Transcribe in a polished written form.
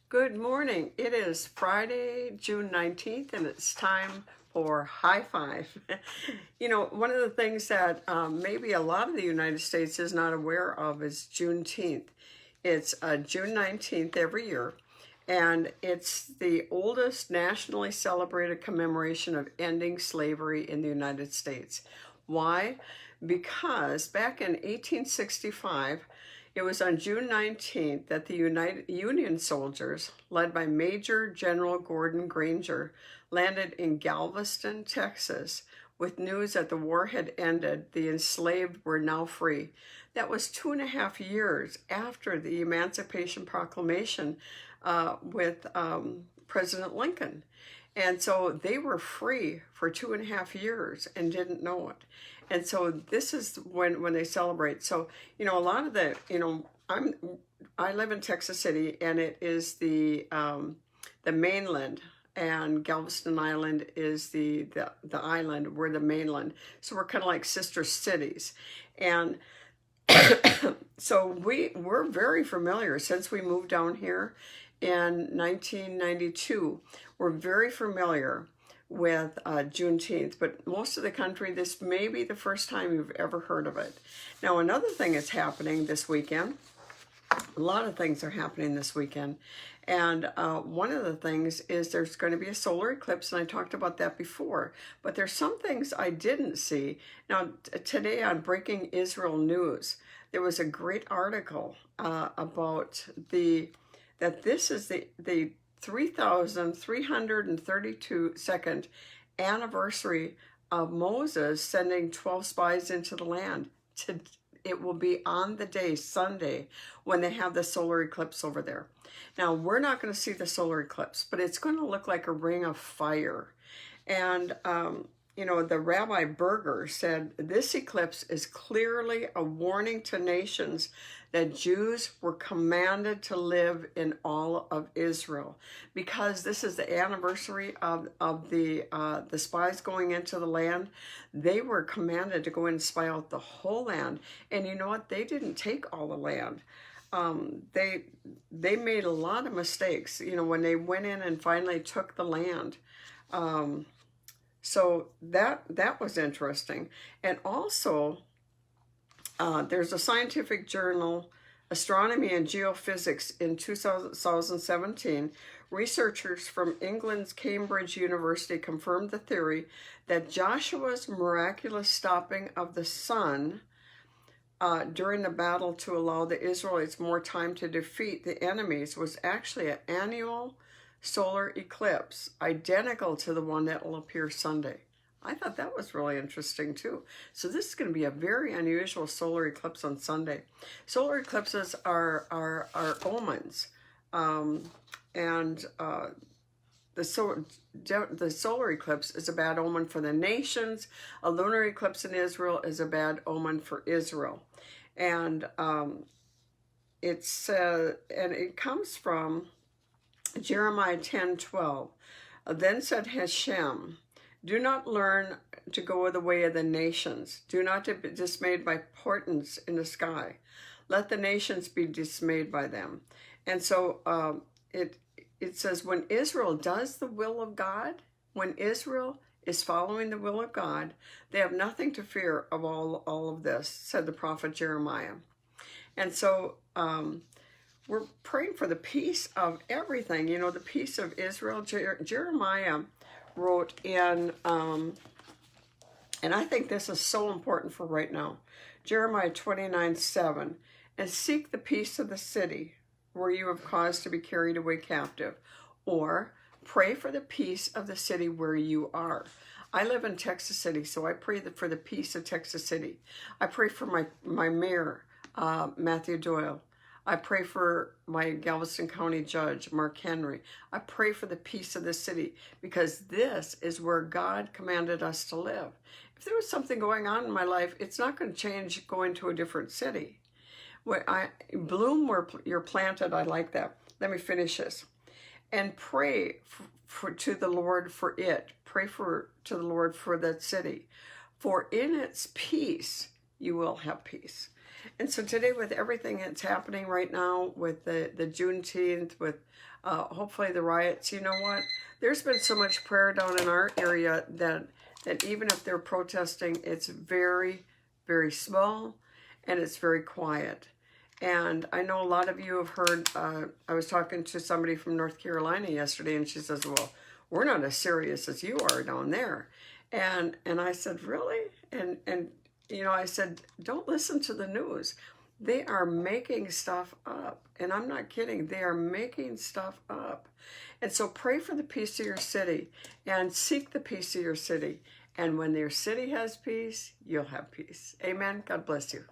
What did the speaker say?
Good morning. It is Friday, June 19th, and it's time for High Five. One of the things that maybe a lot of the United States is not aware of is Juneteenth. It's June 19th every year, and it's the oldest nationally celebrated commemoration of ending slavery in the United States. Why? Because back in 1865, it was on June 19th that the Union soldiers, led by Major General Gordon Granger, landed in Galveston, Texas, with news that the war had ended, the enslaved were now free. That was 2.5 years after the Emancipation Proclamation with President Lincoln. And so they were free for 2.5 years and didn't know it. And so this is when they celebrate. So, a lot of I live in Texas City, and it is the mainland, and Galveston Island is the island. We're the mainland. So we're kind of like sister cities. And so we're very familiar since we moved down here in 1992. We're very familiar with Juneteenth, but most of the country, this may be the first time you've ever heard of it. Now, another thing is happening this weekend. A lot of things are happening this weekend. And one of the things is there's going to be a solar eclipse, and I talked about that before. But there's some things I didn't see. Now, today on Breaking Israel News, there was a great article about that this is the 3,332nd anniversary of Moses sending 12 spies into the land. It will be on the day, Sunday, when they have the solar eclipse over there. Now, we're not going to see the solar eclipse, but it's going to look like a ring of fire. And, the Rabbi Berger said, this eclipse is clearly a warning to nations that Jews were commanded to live in all of Israel, because this is the anniversary of the spies going into the land. They were commanded to go and spy out the whole land. And you know what? They didn't take all the land. They made a lot of mistakes, when they went in and finally took the land. So that was interesting. And also, there's a scientific journal, Astronomy and Geophysics, in 2017. Researchers from England's Cambridge University confirmed the theory that Joshua's miraculous stopping of the sun during the battle to allow the Israelites more time to defeat the enemies was actually an annual solar eclipse, identical to the one that will appear Sunday. I thought that was really interesting too. So this is going to be a very unusual solar eclipse on Sunday. Solar eclipses are omens, and the solar eclipse is a bad omen for the nations. A lunar eclipse in Israel is a bad omen for Israel, and it comes from Jeremiah 10:12. Then said Hashem, do not learn to go the way of the nations. Do not be dismayed by portents in the sky. Let the nations be dismayed by them. And so it says, when Israel does the will of God, when Israel is following the will of God, they have nothing to fear of all of this, said the prophet Jeremiah. And so we're praying for the peace of everything, the peace of Israel. Jeremiah wrote in, and I think this is so important for right now, Jeremiah 29:7, and seek the peace of the city where you have caused to be carried away captive, or pray for the peace of the city where you are. I live in Texas City, so I pray for the peace of Texas City. I pray for my mayor, Matthew Doyle. I pray for my Galveston County judge, Mark Henry. I pray for the peace of the city, because this is where God commanded us to live. If there was something going on in my life, it's not going to change going to a different city. Bloom where you're planted. I like that. Let me finish this. And pray to the Lord for it. Pray to the Lord for that city. For in its peace, you will have peace. And so today, with everything that's happening right now, with the Juneteenth, with hopefully the riots, you know what? There's been so much prayer down in our area that even if they're protesting, it's very, very small and it's very quiet. And I know a lot of you have heard, I was talking to somebody from North Carolina yesterday, and she says, well, we're not as serious as you are down there. And I said, really? And you know, I said, don't listen to the news. They are making stuff up. And I'm not kidding. They are making stuff up. And so pray for the peace of your city and seek the peace of your city. And when your city has peace, you'll have peace. Amen. God bless you.